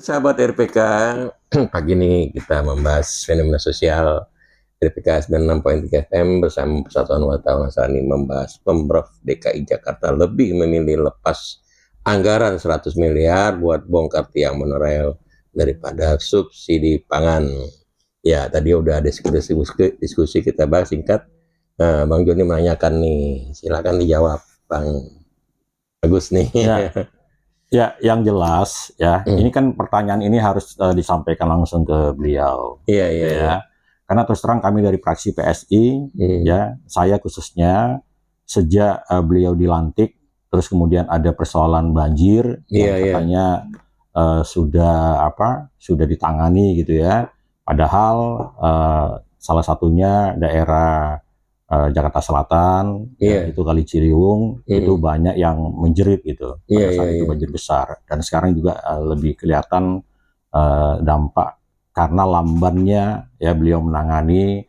Sahabat RPK, pagi ini kita membahas fenomena sosial RPK 96.3 FM bersama Persatuan Wartawan Nasrani membahas Pemprov DKI Jakarta lebih memilih lepas anggaran 100 miliar buat bongkar tiang monorail daripada subsidi pangan. Ya, tadi udah ada diskusi kita bahas singkat. Nah, Bang Joni menanyakan nih, silakan dijawab, Bang Agus nih. Ya, yang jelas ya, ini kan pertanyaan ini harus disampaikan langsung ke beliau. Iya. Karena terus terang kami dari fraksi PSI, ya, saya khususnya sejak beliau dilantik, terus kemudian ada persoalan banjir yang katanya sudah ditangani gitu ya. Padahal salah satunya daerah Jakarta Selatan, itu Kali Ciliwung, itu banyak yang menjerit gitu pada saat itu banjir besar. Dan sekarang juga lebih kelihatan dampak karena lambannya ya beliau menangani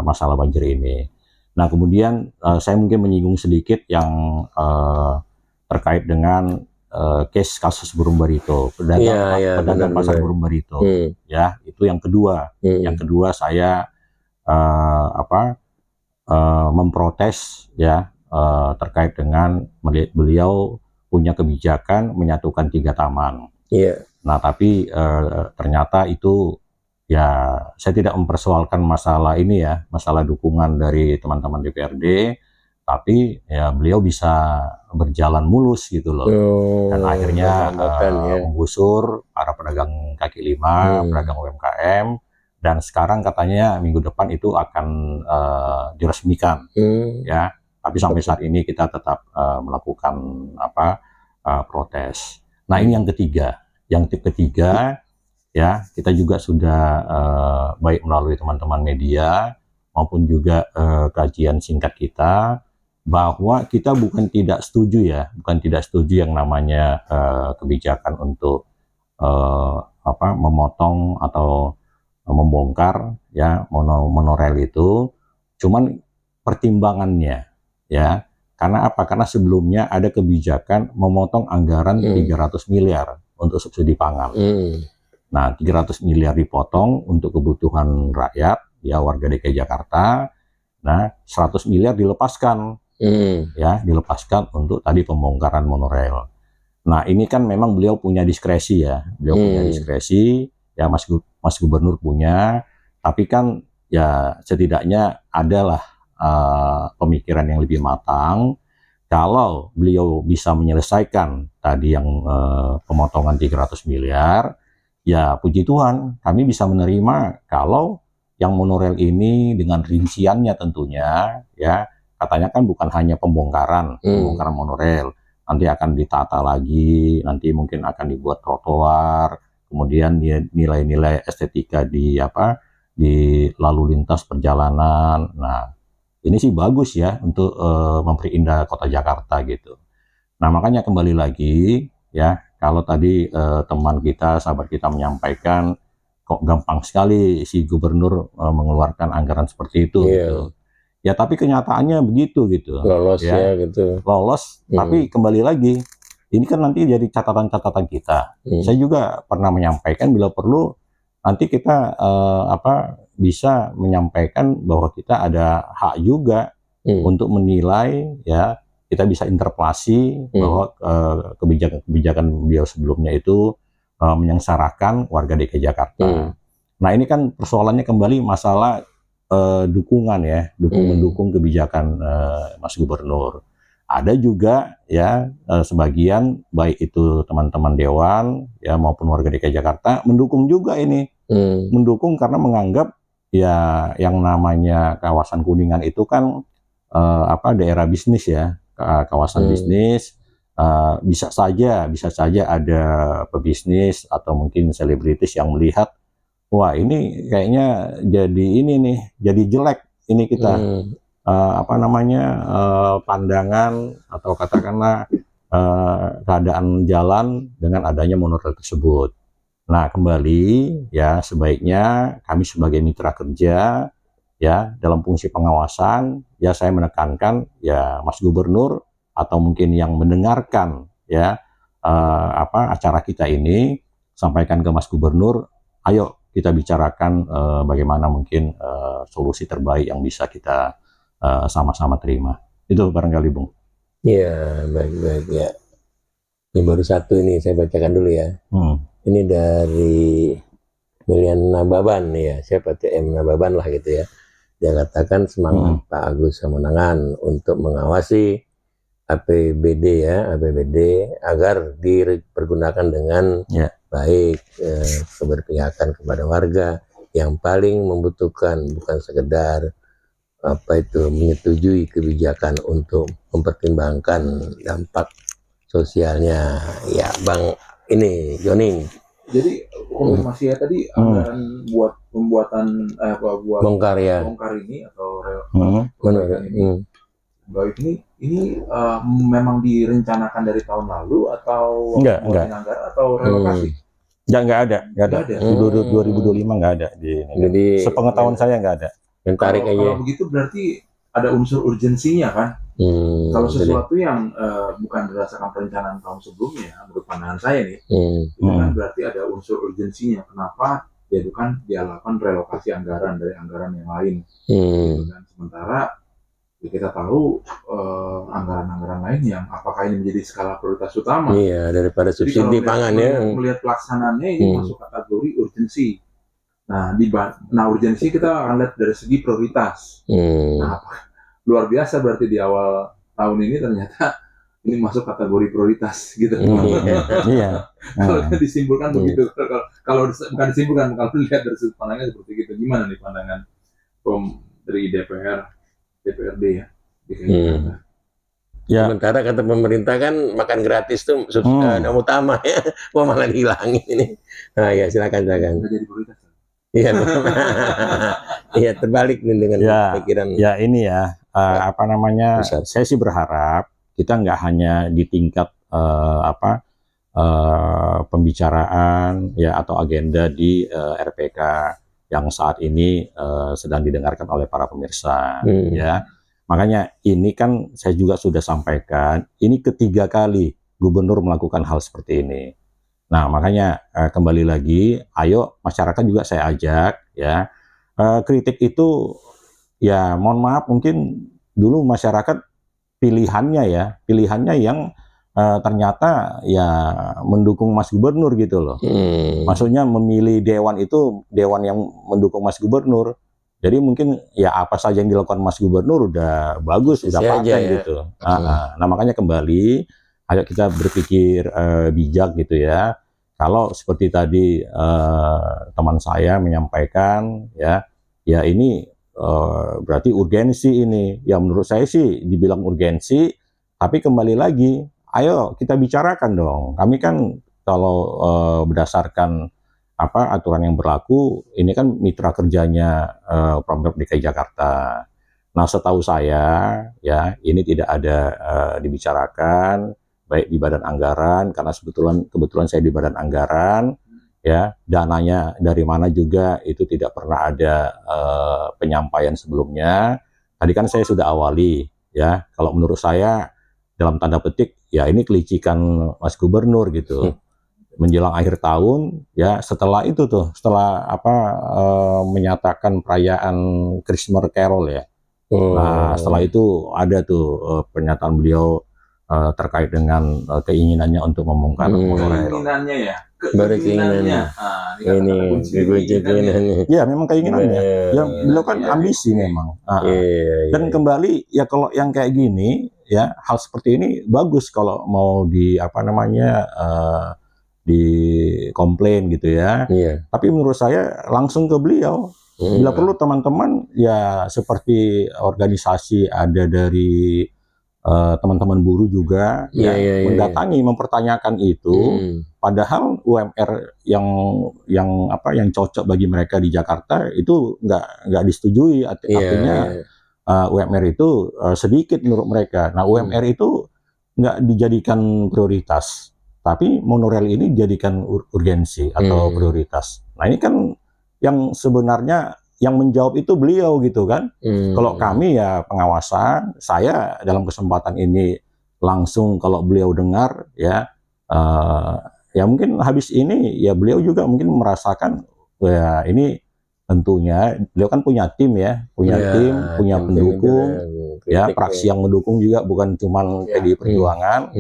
masalah banjir ini. Nah kemudian saya mungkin menyinggung sedikit yang terkait dengan kasus Burung Barito, pedagang pasar Burung Barito. Ya, itu yang kedua. Yang kedua saya memprotes ya terkait dengan beliau punya kebijakan menyatukan 3 taman. Nah tapi ternyata itu ya saya tidak mempersoalkan masalah ini ya, masalah dukungan dari teman-teman DPRD, tapi ya beliau bisa berjalan mulus gitu loh. Dan akhirnya menggusur para pedagang kaki lima, pedagang UMKM. Dan sekarang katanya minggu depan itu akan diresmikan, ya. Tapi sampai saat ini kita tetap melakukan protes. Nah ini yang ketiga. Yang ketiga, ya kita juga sudah baik melalui teman-teman media maupun juga kajian singkat kita bahwa kita bukan tidak setuju yang namanya kebijakan untuk memotong atau membongkar ya monorail itu, cuman pertimbangannya ya karena apa? Karena sebelumnya ada kebijakan memotong anggaran 300 miliar untuk subsidi pangan. Nah 300 miliar dipotong untuk kebutuhan rakyat ya warga DKI Jakarta. Nah 100 miliar dilepaskan ya dilepaskan untuk tadi pembongkaran monorail. Nah ini kan memang beliau punya diskresi ya, punya diskresi ya, Mas Gubernur punya, tapi kan ya setidaknya adalah pemikiran yang lebih matang. Kalau beliau bisa menyelesaikan tadi yang pemotongan 300 miliar, ya puji Tuhan kami bisa menerima kalau yang monorail ini dengan rinciannya tentunya ya, katanya kan bukan hanya pembongkaran monorail, nanti akan ditata lagi, nanti mungkin akan dibuat trotoar, kemudian nilai-nilai estetika di lalu lintas perjalanan. Nah ini sih bagus ya untuk memperindah kota Jakarta gitu. Nah makanya kembali lagi ya, kalau tadi teman kita, sahabat kita menyampaikan kok gampang sekali si gubernur mengeluarkan anggaran seperti itu gitu. Ya tapi kenyataannya begitu gitu. Lolos ya gitu. Lolos, tapi kembali lagi ini kan nanti jadi catatan-catatan kita. Saya juga pernah menyampaikan bila perlu nanti kita bisa menyampaikan bahwa kita ada hak juga untuk menilai ya, kita bisa interpelasi bahwa kebijakan beliau sebelumnya itu menyengsarakan warga DKI Jakarta. Nah ini kan persoalannya kembali masalah dukungan ya, mendukung kebijakan Mas Gubernur. Ada juga ya sebagian baik itu teman-teman dewan ya maupun warga DKI Jakarta mendukung juga ini, mendukung karena menganggap ya yang namanya kawasan Kuningan itu kan daerah bisnis ya, kawasan bisnis, bisa saja ada pebisnis atau mungkin selebritis yang melihat wah ini kayaknya jadi jelek ini kita. Pandangan atau katakanlah keadaan jalan dengan adanya monorail tersebut. Nah kembali ya sebaiknya kami sebagai mitra kerja ya dalam fungsi pengawasan ya saya menekankan ya Mas Gubernur atau mungkin yang mendengarkan ya acara kita ini sampaikan ke Mas Gubernur, ayo kita bicarakan bagaimana mungkin solusi terbaik yang bisa kita sama-sama terima. Itu barangkali, Bung. Iya, baik-baik ya. Ini baru satu ini saya bacakan dulu ya. Ini dari Milian Nababan ya, siapa TM Nababan lah gitu ya. Dia katakan semangat Pak Agus Samunangan untuk mengawasi APBD ya, APBD agar dipergunakan dengan baik, keberpihakan kepada warga yang paling membutuhkan, bukan sekedar menyetujui kebijakan untuk mempertimbangkan dampak sosialnya. Ya, Bang ini Joning. Jadi konfirmasi ya tadi anggaran buat pembuatan buat bongkar ini atau baik ini memang direncanakan dari tahun lalu atau enggak anggaran atau relokasi? Enggak ada. 2025 enggak ada Jadi sepengetahuan saya enggak ada. Tarik aja. Kalau begitu berarti ada unsur urgensinya kan? Kalau sesuatu yang bukan berdasarkan perencanaan tahun sebelumnya, menurut pandangan saya nih, itu kan berarti ada unsur urgensinya. Kenapa? Ya itu kan dia lakukan relokasi anggaran dari anggaran yang lain. Gitu kan. Sementara ya kita tahu anggaran-anggaran lain yang apakah ini menjadi skala prioritas utama? Iya, daripada subsidi pangan ya. Melihat pelaksanaannya ini masuk kategori urgensi. Nah, urgensi kita akan lihat dari segi prioritas. Nah, luar biasa berarti di awal tahun ini ternyata ini masuk kategori prioritas gitu. Iya. Kalau disimpulkan begitu. Kalau bukan disimpulkan, kalau lihat dari sudut pandangnya seperti itu, gimana nih pandangan dari DPRD ya? Ya. Sementara kata pemerintah kan makan gratis tuh yang utama ya, wah malah dihilangin ini. Nah ya silakan. Jadi prioritas. Iya, iya terbalik nih dengan pikiran. Ya ini ya, saya sih berharap kita nggak hanya di tingkat pembicaraan ya atau agenda di RPK yang saat ini sedang didengarkan oleh para pemirsa ya. Makanya ini kan saya juga sudah sampaikan, ini ketiga kali gubernur melakukan hal seperti ini. Nah, makanya kembali lagi, ayo masyarakat juga saya ajak ya. Kritik itu ya mohon maaf mungkin dulu masyarakat pilihannya yang ternyata ya mendukung Mas Gubernur gitu loh. Maksudnya memilih dewan itu dewan yang mendukung Mas Gubernur. Jadi mungkin ya apa saja yang dilakukan Mas Gubernur udah bagus, udah paten gitu. Nah, makanya kembali ayo kita berpikir bijak gitu ya. Kalau seperti tadi teman saya menyampaikan ya ini berarti urgensi ini. Ya menurut saya sih dibilang urgensi, tapi kembali lagi, ayo kita bicarakan dong. Kami kan kalau berdasarkan aturan yang berlaku, ini kan mitra kerjanya Pemprov DKI Jakarta. Nah, setahu saya ya ini tidak ada dibicarakan baik di badan anggaran, karena kebetulan saya di badan anggaran ya, dananya dari mana juga itu tidak pernah ada penyampaian sebelumnya. Tadi kan saya sudah awali ya, kalau menurut saya dalam tanda petik ya ini kelicikan Mas Gubernur gitu. Menjelang akhir tahun ya, setelah menyatakan perayaan Christmas Carol ya. Nah, setelah itu ada tuh pernyataan beliau terkait dengan keinginannya untuk membongkar monorail. Keinginannya ya. Keinginannya. Keinginannya. Ya, memang keinginannya. Ya, beliau kan ambisi memang. Dan kembali ya kalau yang kayak gini ya, hal seperti ini bagus kalau mau dikomplain gitu ya. Tapi menurut saya langsung ke beliau. Bila perlu teman-teman ya seperti organisasi ada dari teman-teman buruh juga mendatangi mempertanyakan itu. Padahal UMR yang cocok bagi mereka di Jakarta itu nggak disetujui. Artinya UMR itu sedikit menurut mereka. Nah, UMR itu nggak dijadikan prioritas, tapi monorail ini dijadikan urgensi atau prioritas. Nah, ini kan yang sebenarnya yang menjawab itu beliau gitu kan. Kalau kami ya pengawasan, saya dalam kesempatan ini langsung kalau beliau dengar ya ya mungkin habis ini ya beliau juga mungkin merasakan ya ini tentunya beliau kan punya tim ya, punya tim, punya pendukung, ya praksi yang mendukung juga bukan cuma PDI Perjuangan.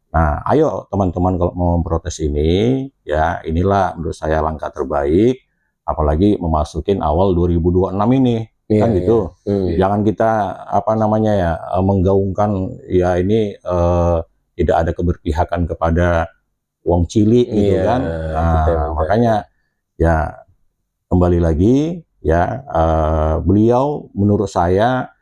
Nah, ayo teman-teman kalau mau memprotes ini, ya inilah menurut saya langkah terbaik, apalagi memasukin awal 2026 ini, kan gitu. Jangan kita apa namanya ya menggaungkan ya ini tidak ada keberpihakan kepada wong cilik gitu kan. Nah, makanya ya kembali lagi ya beliau menurut saya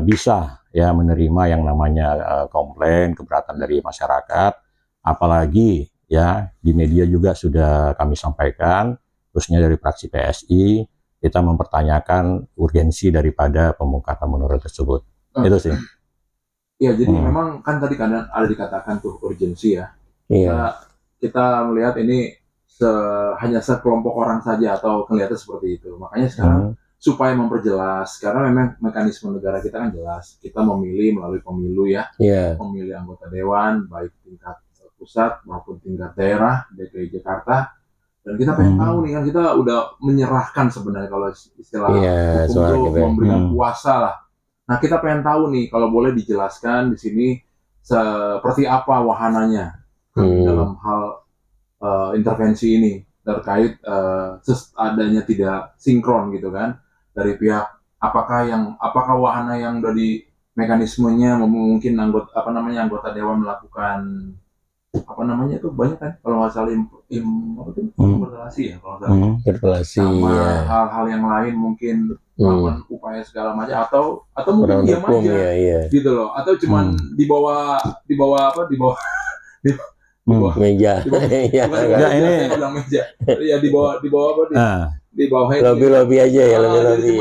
bisa ya menerima yang namanya komplain keberatan dari masyarakat, apalagi ya di media juga sudah kami sampaikan khususnya dari fraksi PSI kita mempertanyakan urgensi daripada pemungkatan monorail tersebut. Itu sih. Ya, jadi memang kan tadi kadang ada dikatakan tuh urgensi ya. Kita melihat ini hanya sekelompok orang saja atau kelihatan seperti itu. Makanya sekarang supaya memperjelas, karena memang mekanisme negara kita kan jelas, kita memilih melalui pemilu ya, memilih anggota dewan baik tingkat pusat maupun tingkat daerah DKI Jakarta. Dan kita pengen tahu nih kan, kita udah menyerahkan sebenarnya kalau istilah hukum itu memberikan kuasa lah. Nah, kita pengen tahu nih kalau boleh dijelaskan di sini seperti apa wahananya dalam hal intervensi ini terkait adanya tidak sinkron gitu kan dari pihak apakah wahana yang dari mekanismenya mungkin anggota dewan melakukan itu banyak kan kalau nggak salah interpelasi ya kalau nggak salah interpelasi sama hal-hal yang lain mungkin melakukan upaya segala macam atau mungkin diam aja gitu loh, atau cuman di bawah meja. Ini bilang meja. Ya di bawah di bawah lobby aja ya, lobby.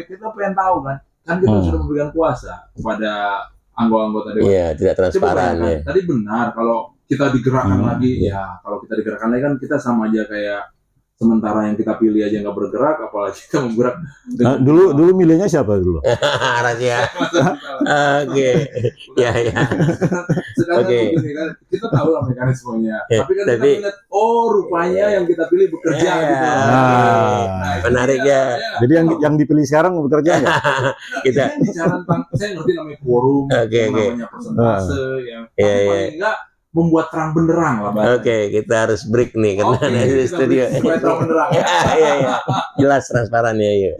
Kita pengen tahu kan kita sudah memberikan kuasa kepada anggota dewan. Iya, tidak transparan ya. Tadi benar kalau kita digerakkan lagi ya, kalau kita digerakkan lagi kan kita sama aja kayak sementara yang kita pilih aja nggak bergerak, apalagi kita bergerak. Dulu milihnya siapa dulu? Rahasia. Oke. Ya. Sekarang begini kan, kita tahu lah mekanismenya. Tapi kan kita melihat, rupanya yang kita pilih bekerja gitu. Menarik ya. Jadi yang dipilih sekarang bekerja nggak? Kita bicara tentang, saya ngerti namanya quorum, namanya persentase, yang paling enggak membuat terang benderang lah bahasanya. Oke, kita harus break nih karena di studio. Supaya terang benderang. Iya. Jelas transparan ya.